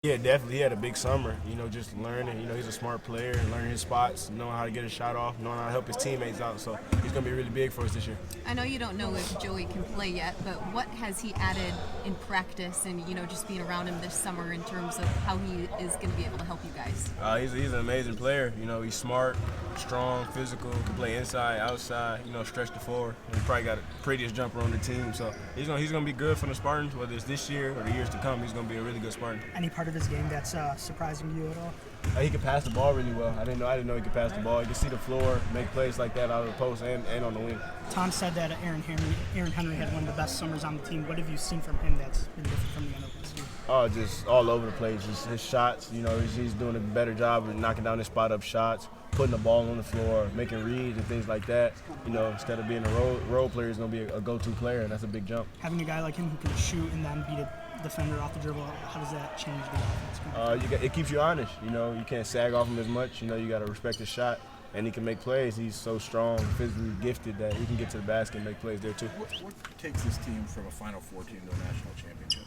Yeah, definitely. He had a big summer, just learning. He's a smart player, learning his spots, knowing how to get a shot off, knowing how to help his teammates out. So he's going to be really big for us this year. I know you don't know if Joey can play yet, but what has he added in practice and, just being around him this summer in terms of how he is going to be able to help you guys? He's an amazing player. He's smart, strong, physical, can play inside, outside, stretch the floor. He probably got the prettiest jumper on the team. So he's gonna be good for the Spartans, whether it's this year or the years to come. He's going to be a really good Spartan. Any part of his game that's surprising you at all? He can pass the ball really well. I didn't know he could pass the ball. He can see the floor, make plays like that out of the post and on the wing. Tom said that Aaron Henry had one of the best summers on the team. What have you seen from him that's been different from the other ones? Oh, just all over the place. Just his shots, he's doing a better job of knocking down his spot-up shots, putting the ball on the floor, making reads and things like that. Instead of being a role player, he's going to be a go-to player, and that's a big jump. Having a guy like him who can shoot and then beat a defender off the dribble, how does that change the offense? It keeps you honest. You can't sag off him as much. You got to respect his shot, and he can make plays. He's so strong, physically gifted that he can get to the basket and make plays there too. What takes this team from a Final Four team to a national championship?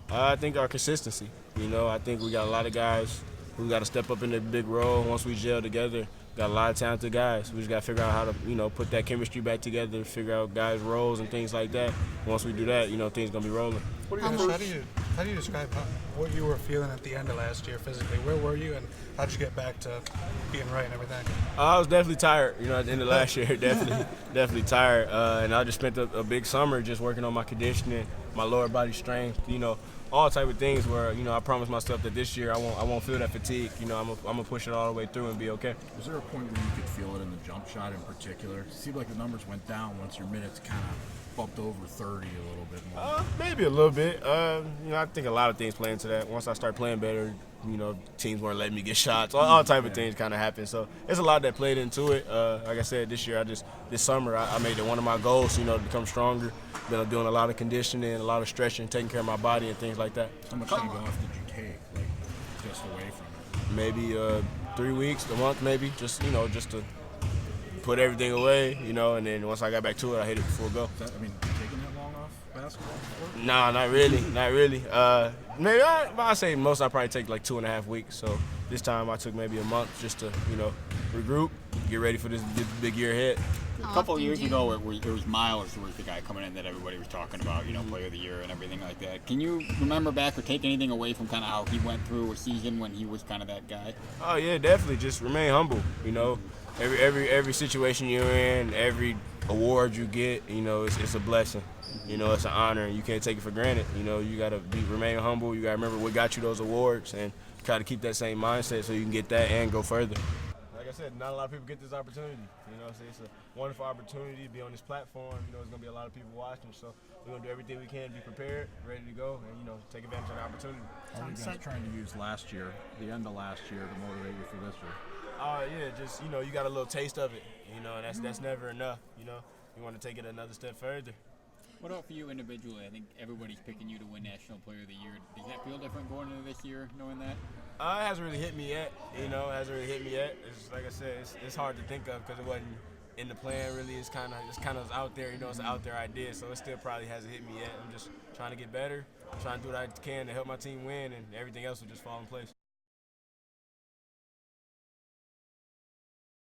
I think our consistency. I think we got a lot of guys who got to step up in the big role once we gel together. Got a lot of talented guys. We just got to figure out how to, put that chemistry back together, figure out guys' roles and things like that. Once we do that, things going to be rolling. How do you describe what you were feeling at the end of last year physically? Where were you, and how did you get back to being right and everything? I was definitely tired, at the end of last year, definitely tired. And I just spent a big summer just working on my conditioning, my lower body strength, all type of things where, I promised myself that this year I won't feel that fatigue. I'm gonna push it all the way through and be okay. Was there a point where you could feel it in the jump shot in particular? It seemed like the numbers went down once your minutes kind of bumped over 30 a little bit more. Maybe a little bit. I think a lot of things play into that. Once I start playing better, teams weren't letting me get shots. All type of things kind of happened. So there's a lot that played into it. Like I said, this year, this summer, I made it one of my goals, to become stronger. Been doing a lot of conditioning, a lot of stretching, taking care of my body and things like that. How much time off did you take, just away from it? Maybe 3 weeks, a month, maybe. Just to put everything away, and then once I got back to it, I hit it full go. Taking that long off basketball? Nah, not really. Maybe I'd say most I probably take like 2.5 weeks. So this time I took maybe a month just to, regroup, get ready for this big year ahead. A couple of years ago, there was Miles, who was the guy coming in that everybody was talking about, player of the year and everything like that. Can you remember back or take anything away from kind of how he went through a season when he was kind of that guy? Oh yeah, definitely. Just remain humble. Every situation you're in, every award you get, it's a blessing. It's an honor, and you can't take it for granted. You gotta remain humble. You gotta remember what got you those awards, and try to keep that same mindset so you can get that and go further. Like I said, not a lot of people get this opportunity. So it's a wonderful opportunity to be on this platform. There's gonna be a lot of people watching, so we're gonna do everything we can to be prepared, ready to go, and take advantage of the opportunity. How are you guys trying to use last year, the end of last year, to motivate you for this year? Yeah, just you got a little taste of it, and that's never enough. You want to take it another step further. What about for you individually? I think everybody's picking you to win National Player of the Year. Does that feel different going into this year, knowing that? It hasn't really hit me yet. It hasn't really hit me yet. It's like I said, it's hard to think of because it wasn't in the plan. Really, it's kind of out there. It's an out there idea, so it still probably hasn't hit me yet. I'm just trying to get better, trying to do what I can to help my team win, and everything else will just fall in place.